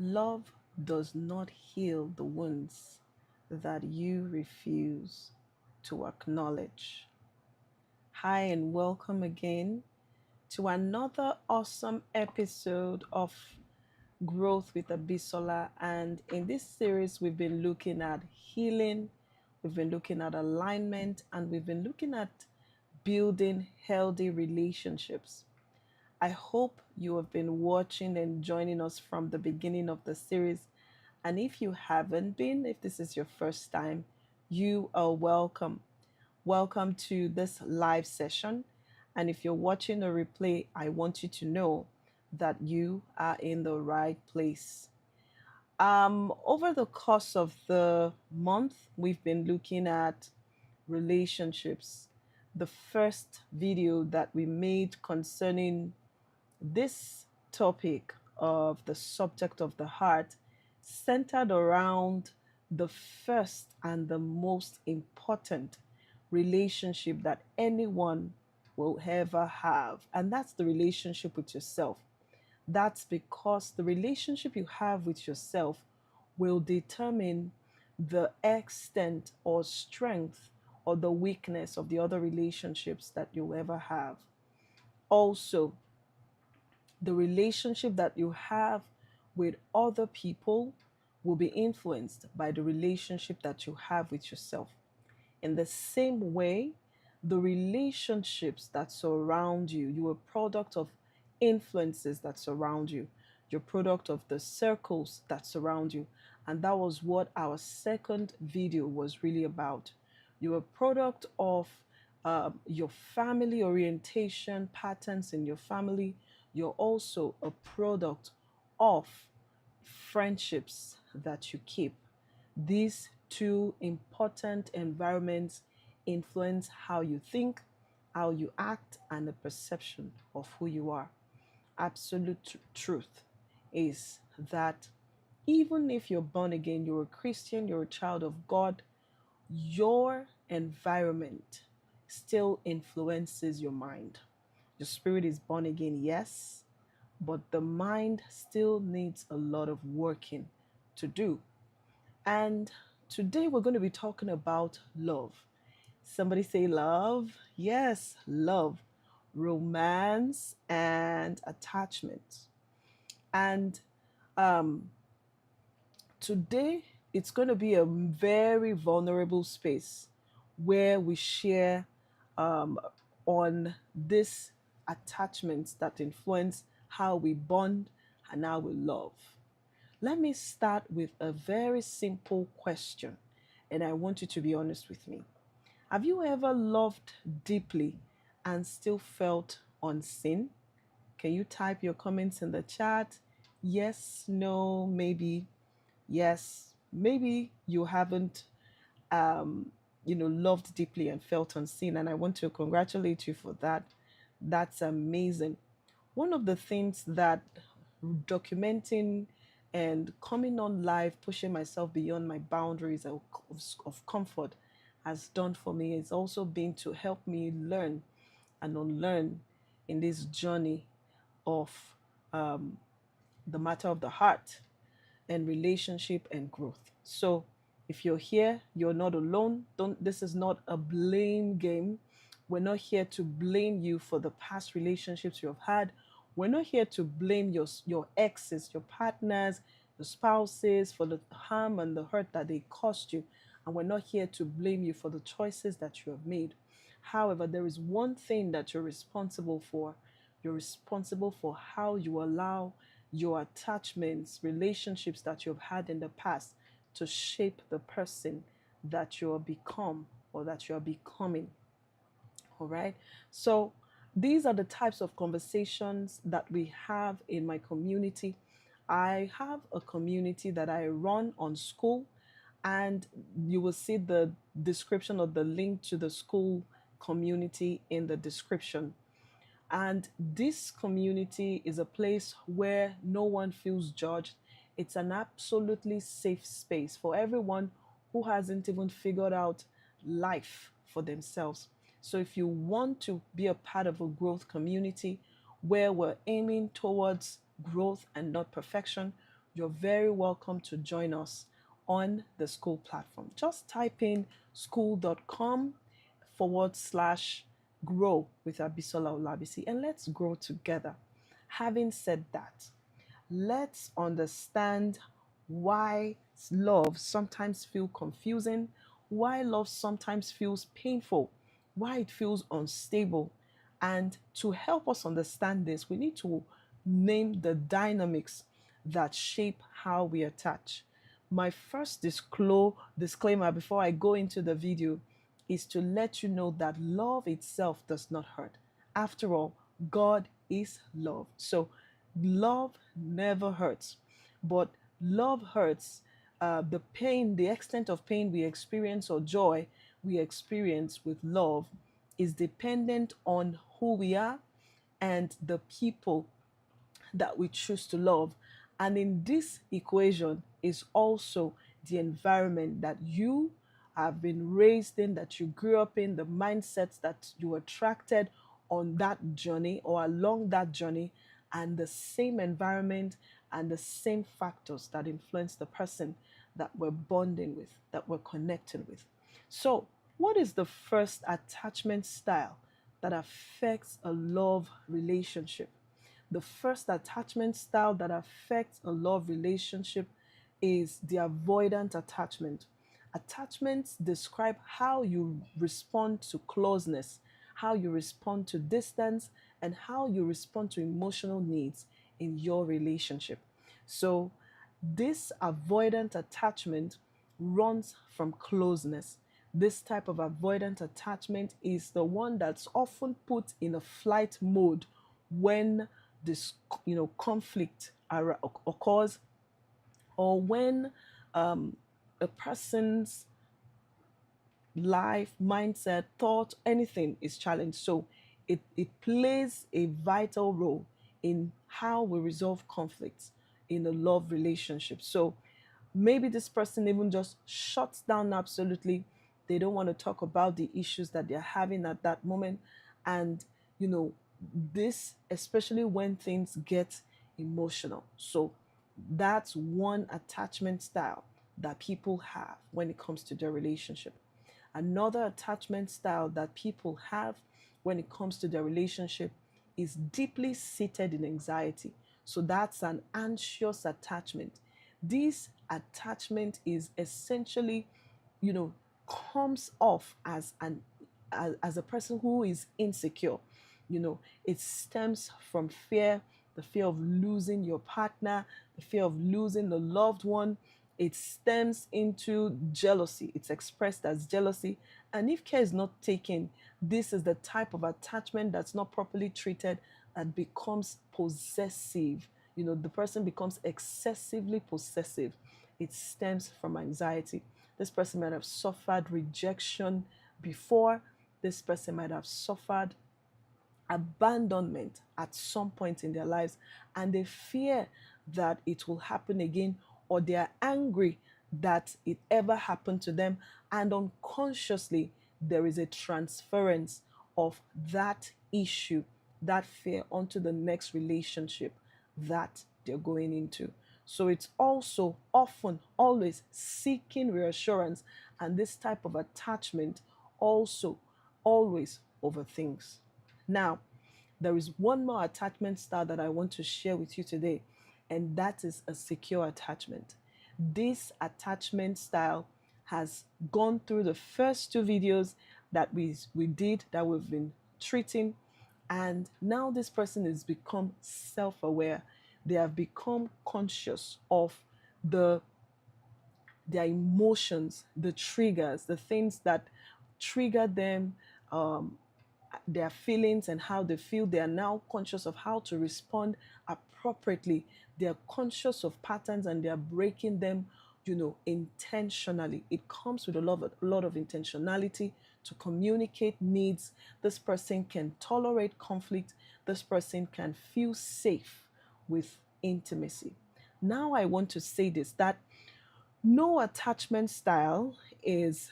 Love does not heal the wounds that you refuse to acknowledge. Hi, and welcome again to another awesome episode of Growth with Abisola. And in this series, we've been looking at healing, we've been looking at alignment, and we've been looking at building healthy relationships. I hope you have been watching and joining us from the beginning of the series. And if you haven't been, if this is your first time, you are welcome. Welcome to this live session. And if you're watching a replay, I want you to know that you are in the right place. Over the course of the month, we've been looking at relationships. The first video that we made concerning this topic of the subject of the heart centered around the first and the most important relationship that anyone will ever have, and that's the relationship with yourself. That's because the relationship you have with yourself will determine the extent or strength or the weakness of the other relationships that you'll ever have. Also, the relationship that you have with other people will be influenced by the relationship that you have with yourself. In the same way, the relationships that surround you, you're a product of influences that surround you, you're a product of the circles that surround you. And that was what our second video was really about. You're a product of your family orientation patterns in your family. You're also a product of friendships that you keep. These two important environments influence how you think, how you act, and the perception of who you are. Absolute truth is that even if you're born again, you're a Christian, you're a child of God, your environment still influences your mind. Your spirit is born again, yes, but the mind still needs a lot of working to do. And today we're going to be talking about love. Somebody say love. Yes, love, romance, and attachment. And um, today it's going to be a very vulnerable space where we share um, on this attachments that influence how we bond and how we love. Let me start with a very simple question, and I want you to be honest with me. Have you ever loved deeply and still felt unseen? Can you type your comments in the chat? Yes, no, maybe. Yes, maybe you haven't um, loved deeply and felt unseen, and I want to congratulate you for that. That's amazing. One of the things that documenting and coming on live, pushing myself beyond my boundaries of comfort has done for me is also been to help me learn and unlearn in this journey of um, the matter of the heart and relationship and growth. So if you're here, you're not alone. Don't This is not a blame game. We're not here to blame you for the past relationships you have had. We're not here to blame your exes, your partners, your spouses for the harm and the hurt that they caused you. And we're not here to blame you for the choices that you have made. However, there is one thing that you're responsible for. You're responsible for how you allow your attachments, relationships that you've had in the past to shape the person that you are become or that you are becoming. All right. So these are the types of conversations that we have in my community. I have a community that I run on school, and you will see the description of the link to the school community in the description. And this community is a place where no one feels judged. It's an absolutely safe space for everyone who hasn't even figured out life for themselves. So if you want to be a part of a growth community where we're aiming towards growth and not perfection, you're very welcome to join us on the school platform. Just type in school.com/grow with Abisola Olabisi and let's grow together. Having said that, let's understand why love sometimes feels confusing, why love sometimes feels painful, why it feels unstable. And to help us understand this, we need to name the dynamics that shape how we attach. My first disclaimer before I go into the video is to let you know that love itself does not hurt. After all, God is love. So love never hurts, but love hurts. The pain, the extent of pain we experience or joy we experience with love is dependent on who we are and the people that we choose to love. And in this equation is also the environment that you have been raised in, that you grew up in, the mindsets that you attracted on that journey or along that journey, and the same environment and the same factors that influence the person that we're bonding with, that we're connecting with. So, what is the first attachment style that affects a love relationship? The first attachment style that affects a love relationship is the avoidant attachment. Attachments describe how you respond to closeness, how you respond to distance, and how you respond to emotional needs in your relationship. So, this avoidant attachment runs from closeness. This type of avoidant attachment is the one that's often put in a flight mode when this conflict occurs, or when a person's life, mindset, thought, anything is challenged. So it plays a vital role in how we resolve conflicts in a love relationship. So maybe this person even just shuts down absolutely. They don't want to talk about the issues that they're having at that moment. And, you know, this, especially when things get emotional. So that's one attachment style that people have when it comes to their relationship. Another attachment style that people have when it comes to their relationship is deeply seated in anxiety. So that's an anxious attachment. This attachment is essentially, you know, comes off as as a person who is insecure. It stems from fear, the fear of losing your partner, the fear of losing the loved one. It stems into jealousy. It's expressed as jealousy. And if care is not taken, this is the type of attachment that's not properly treated that becomes possessive. The person becomes excessively possessive. It stems from anxiety. This person might have suffered rejection before. This person might have suffered abandonment at some point in their lives, and they fear that it will happen again, or they are angry that it ever happened to them, and unconsciously there is a transference of that issue, that fear, onto the next relationship that they're going into. So it's also often always seeking reassurance, and this type of attachment also always overthinks. Now, there is one more attachment style that I want to share with you today, and that is a secure attachment. This attachment style has gone through the first two videos that we did, that we've been treating, and now this person has become self-aware. They have become conscious of the their emotions, the triggers, the things that trigger them, um, their feelings and how they feel. They are now conscious of how to respond appropriately. They are conscious of patterns and they are breaking them, intentionally. It comes with a lot of intentionality to communicate needs. This person can tolerate conflict. This person can feel safe with intimacy. Now, I want to say this, that no attachment style is,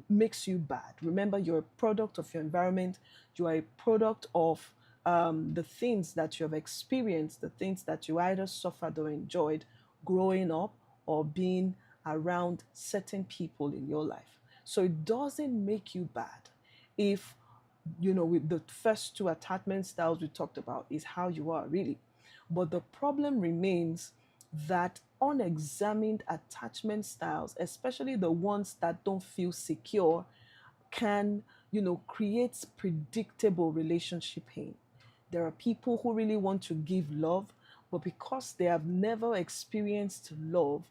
makes you bad. Remember, you're a product of your environment. You are a product of the things that you have experienced, the things that you either suffered or enjoyed growing up or being around certain people in your life. So it doesn't make you bad if, with the first two attachment styles we talked about is how you are really. But the problem remains that unexamined attachment styles, especially the ones that don't feel secure, can, create predictable relationship pain. There are people who really want to give love, but because they have never experienced love,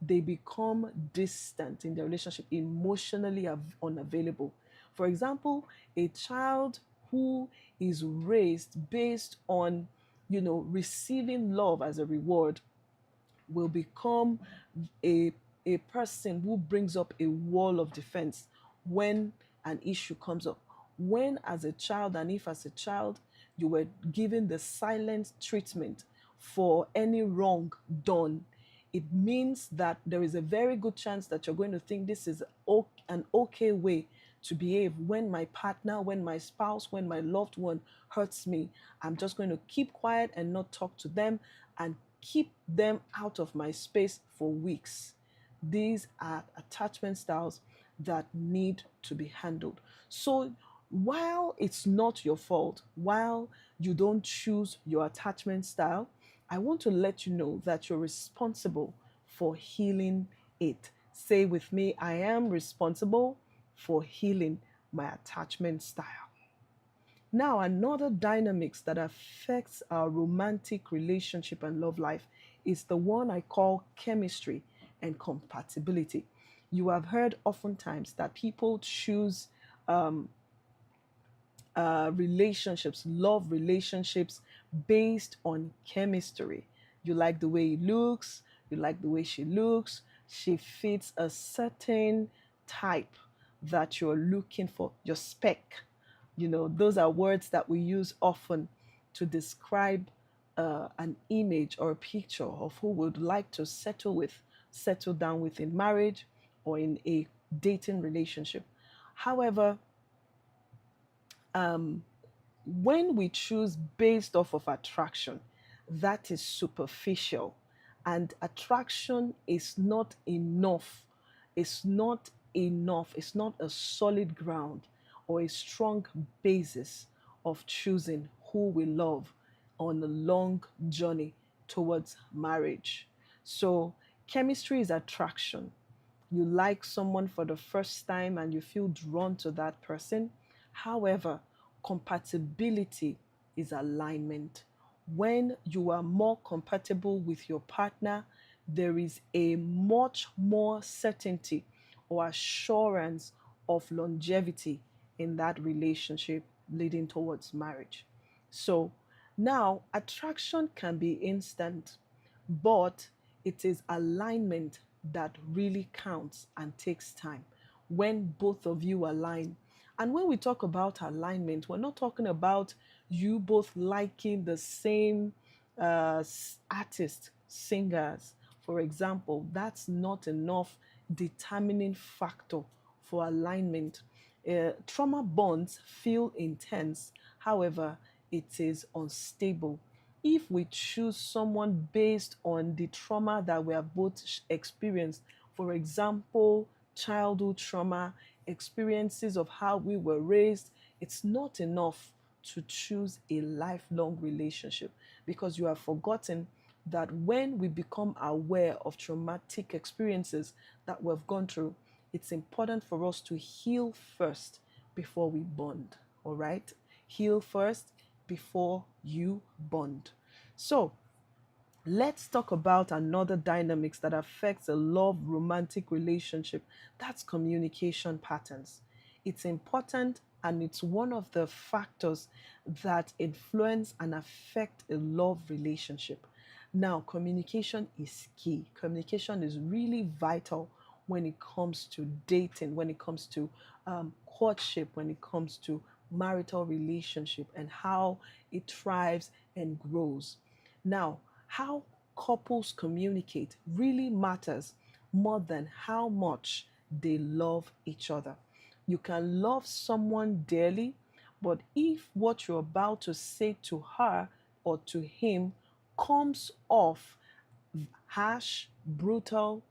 they become distant in their relationship, emotionally unavailable. For example, a child who is raised based on, receiving love as a reward will become a, a person who brings up a wall of defense when an issue comes up. When, as a child, and if as a child, you were given the silent treatment for any wrong done, it means that there is a very good chance that you're going to think this is an okay way to behave when my partner, when my spouse, when my loved one hurts me. I'm just going to keep quiet and not talk to them and keep them out of my space for weeks. These are attachment styles that need to be handled. So, while it's not your fault, while you don't choose your attachment style, I want to let you know that you're responsible for healing it. Say with me, I am responsible for healing my attachment style. Now, another dynamics that affects our romantic relationship and love life is the one I call chemistry and compatibility. You have heard oftentimes that people choose um, relationships, love relationships based on chemistry. You like the way he looks, you like the way she looks, she fits a certain type that you're looking for, your spec. Those are words that we use often to describe an image or a picture of who would like to settle down with in marriage or in a dating relationship. However, um, when we choose based off of attraction, that is superficial. And attraction is not enough. It's not enough. It's not a solid ground or a strong basis of choosing who we love on a long journey towards marriage. So, chemistry is attraction. You like someone for the first time and you feel drawn to that person. However, compatibility is alignment. When you are more compatible with your partner, there is a much more certainty or assurance of longevity in that relationship leading towards marriage. So now attraction can be instant, but it is alignment that really counts and takes time when both of you align. And when we talk about alignment, we're not talking about you both liking the same artists, singers, for example. That's not enough determining factor for alignment. Trauma bonds feel intense, however, it is unstable. If we choose someone based on the trauma that we have both experienced, for example, childhood trauma, experiences of how we were raised, it's not enough to choose a lifelong relationship because you have forgotten that when we become aware of traumatic experiences that we've gone through, it's important for us to heal first before we bond. All right? Heal first before you bond. So, let's talk about another dynamics that affects a love romantic relationship. That's communication patterns. It's important and it's one of the factors that influence and affect a love relationship. Now, communication is key. Communication is really vital when it comes to dating, when it comes to courtship, when it comes to marital relationship and how it thrives and grows. Now, how couples communicate really matters more than how much they love each other. You can love someone dearly, but if what you're about to say to her or to him comes off harsh, brutal,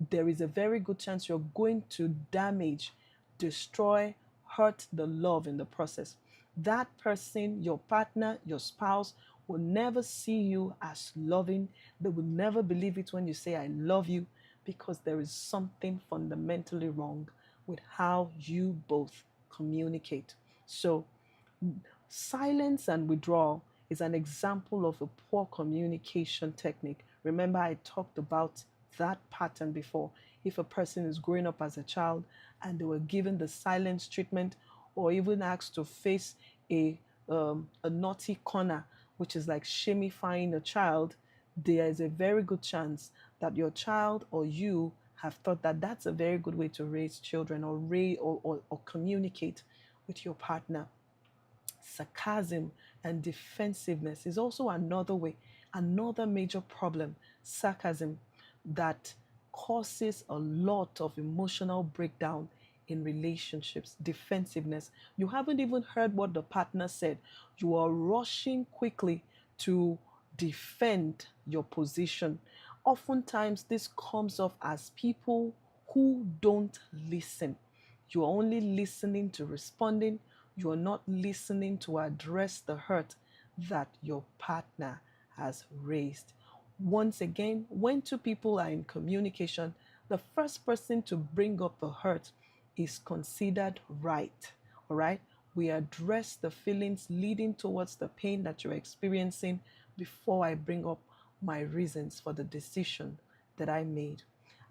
there is a very good chance you're going to damage, destroy, hurt the love in the process. That person, your partner, your spouse, will never see you as loving. They will never believe it when you say, I love you, because there is something fundamentally wrong with how you both communicate. So, silence and withdrawal is an example of a poor communication technique. Remember, I talked about that pattern before. If a person is growing up as a child and they were given the silence treatment, or even asked to face a naughty corner, which is like shamifying a child, there is a very good chance that your child or you have thought that that's a very good way to raise children, or or communicate with your partner. Sarcasm and defensiveness is also another way, another major problem. Sarcasm that causes a lot of emotional breakdown in relationships. Defensiveness, you haven't even heard what the partner said. You are rushing quickly to defend your position. Oftentimes, this comes off as people who don't listen. You're only listening to responding. You're not listening to address the hurt that your partner has raised. Once again, when two people are in communication, the first person to bring up the hurt is considered right. All right? We address the feelings leading towards the pain that you're experiencing before I bring up my reasons for the decision that I made.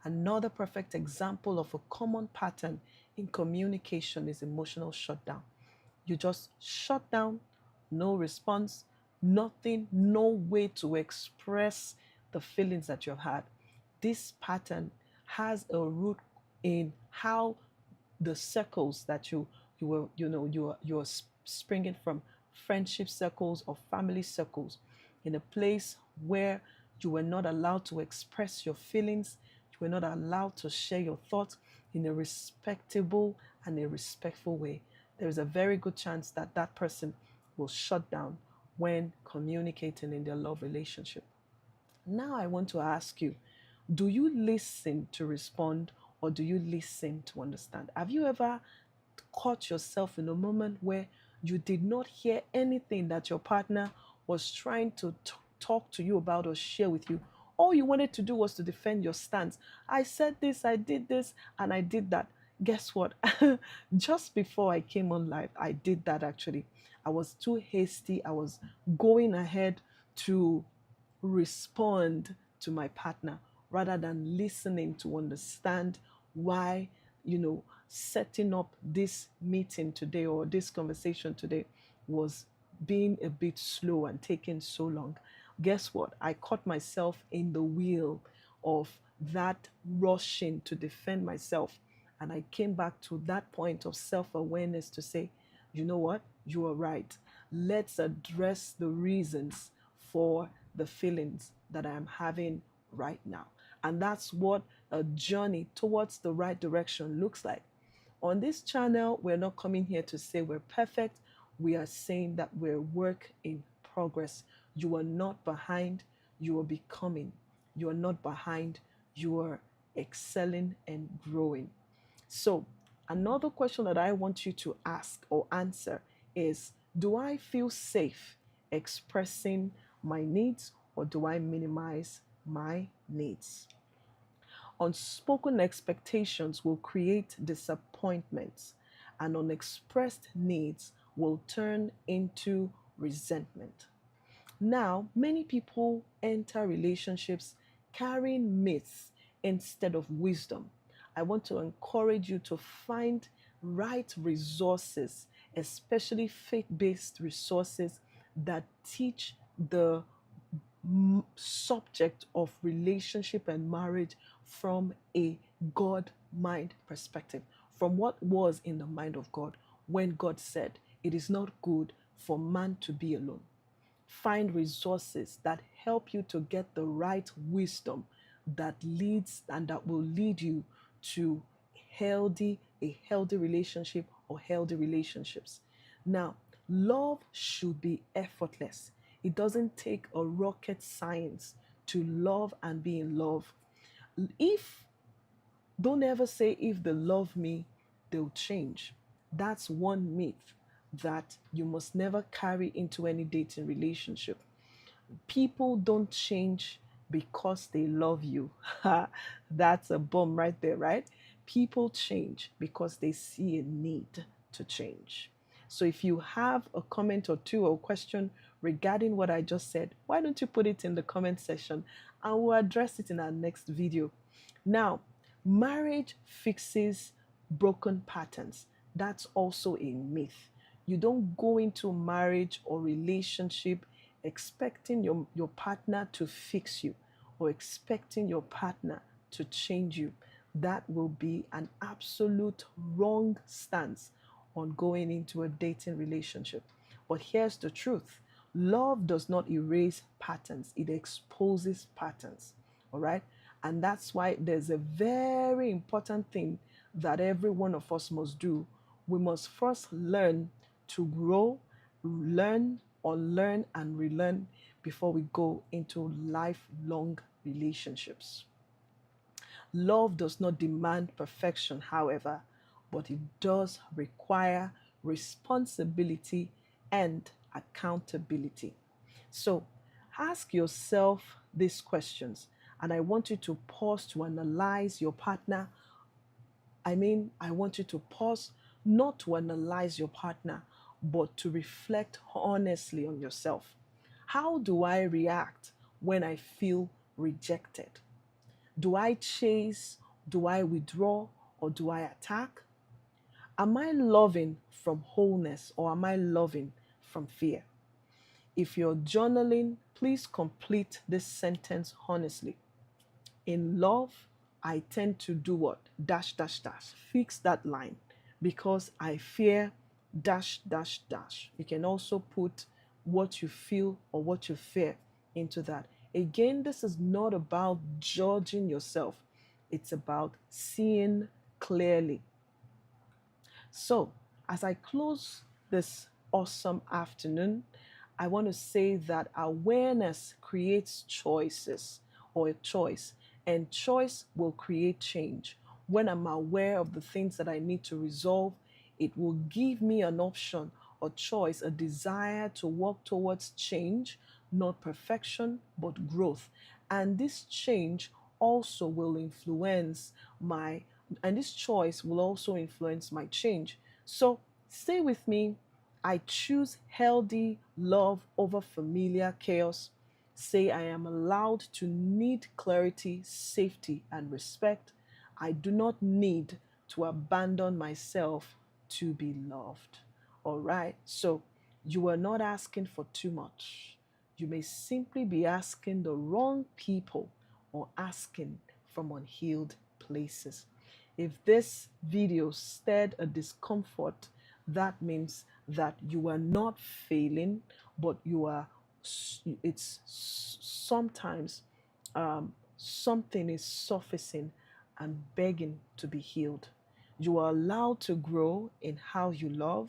Another perfect example of a common pattern in communication is emotional shutdown. You just shut down, no response, nothing, no way to express the feelings that you've had. This pattern has a root in how the circles that you were you're springing from, friendship circles or family circles, in a place where you were not allowed to express your feelings, you were not allowed to share your thoughts in a respectable and a respectful way. There is a very good chance that that person will shut down when communicating in their love relationship. Now I want to ask you, do you listen to respond, or do you listen to understand? Have you ever caught yourself in a moment where you did not hear anything that your partner was trying to talk to you about or share with you? All you wanted to do was to defend your stance. I said this, I did this, and I did that. Guess what? Just before I came on live, I did that actually. I was too hasty. I was going ahead to respond to my partner rather than listening to understand why, setting up this meeting today or this conversation today was being a bit slow and taking so long. Guess what? I caught myself in the wheel of that rushing to defend myself. And I came back to that point of self awareness to say, you know what? You are right. Let's address the reasons for the feelings that I'm having right now. And that's what a journey towards the right direction looks like. On this channel, we're not coming here to say we're perfect. We are saying that we're work in progress. You are not behind, you are becoming. You are not behind, you are excelling and growing. So, another question that I want you to ask or answer is, do I feel safe expressing my needs, or do I minimize my needs? Unspoken expectations will create disappointments, and unexpressed needs will turn into resentment. Now, many people enter relationships carrying myths instead of wisdom. I want to encourage you to find right resources, especially faith based resources that teach the subject of relationship and marriage from a God mind perspective, from what was in the mind of God when God said, it is not good for man to be alone. Find resources that help you to get the right wisdom that leads and that will lead you to a healthy relationship or healthy relationships. Now, love should be effortless. It doesn't take a rocket science to love and be in love. If Don't ever say if they love me, they'll change. That's one myth that you must never carry into any dating relationship. People don't change because they love you. That's a bomb right there, right? People change because they see a need to change. So if you have a comment or two or question regarding what I just said, why don't you put it in the comment section and we'll address it in our next video. Now, marriage fixes broken patterns. That's also a myth. You don't go into marriage or relationship expecting your partner to fix you or expecting your partner to change you. That will be an absolute wrong stance on going into a dating relationship. But here's the truth: love does not erase patterns, it exposes patterns. All right. And that's why there's a very important thing that every one of us must do. We must first learn to grow, learn, unlearn, and relearn before we go into lifelong relationships. Love does not demand perfection, however, but it does require responsibility and accountability. So ask yourself these questions, and I want you to pause to analyze your partner. I want you to pause not to analyze your partner, but to reflect honestly on yourself. How do I react when I feel rejected? Do I chase? Do I withdraw? Or do I attack? Am I loving from wholeness or am I loving from fear? If you're journaling, please complete this sentence honestly. In love, I tend to do what? Dash, dash, dash. Fix that line because I fear dash, dash, dash. You can also put what you feel or what you fear into that. Again, this is not about judging yourself, it's about seeing clearly. So, as I close this awesome afternoon, I want to say that awareness creates choices or a choice, and choice will create change. When I'm aware of the things that I need to resolve, it will give me an option, a choice, a desire to work towards change, not perfection, but growth. And this change also will influence my and this choice will also influence my change. So stay with me. I choose healthy love over familiar chaos. Say I am allowed to need clarity, safety, and respect. I do not need to abandon myself to be loved. All right. So you are not asking for too much. You may simply be asking the wrong people or asking from unhealed places. If this video stirred a discomfort, that means that you are not failing, but it's sometimes something is surfacing and begging to be healed. You are allowed to grow in how you love.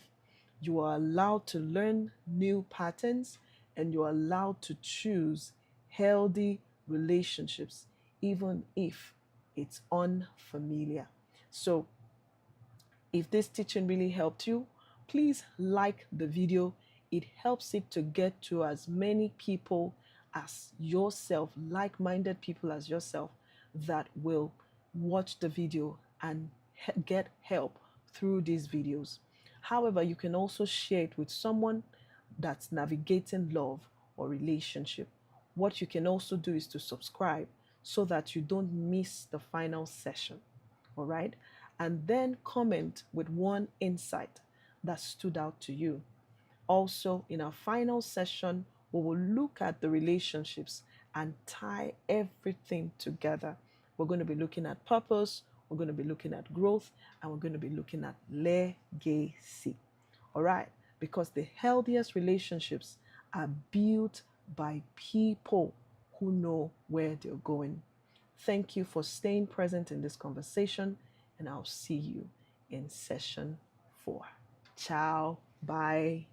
You are allowed to learn new patterns, and you are allowed to choose healthy relationships, even if it's unfamiliar. So, if this teaching really helped you, please like the video. It helps it to get to as many people as yourself, like minded people as yourself, that will watch the video and get help through these videos. However, you can also share it with someone that's navigating love or relationship. What you can also do is to subscribe so that you don't miss the final session. All right. And then comment with one insight that stood out to you. Also, in our final session, we will look at the relationships and tie everything together. We're going to be looking at purpose, we're going to be looking at growth, and we're going to be looking at legacy. All right. Because the healthiest relationships are built by people who know where they're going. Thank you for staying present in this conversation, and I'll see you in session 4. Ciao. Bye.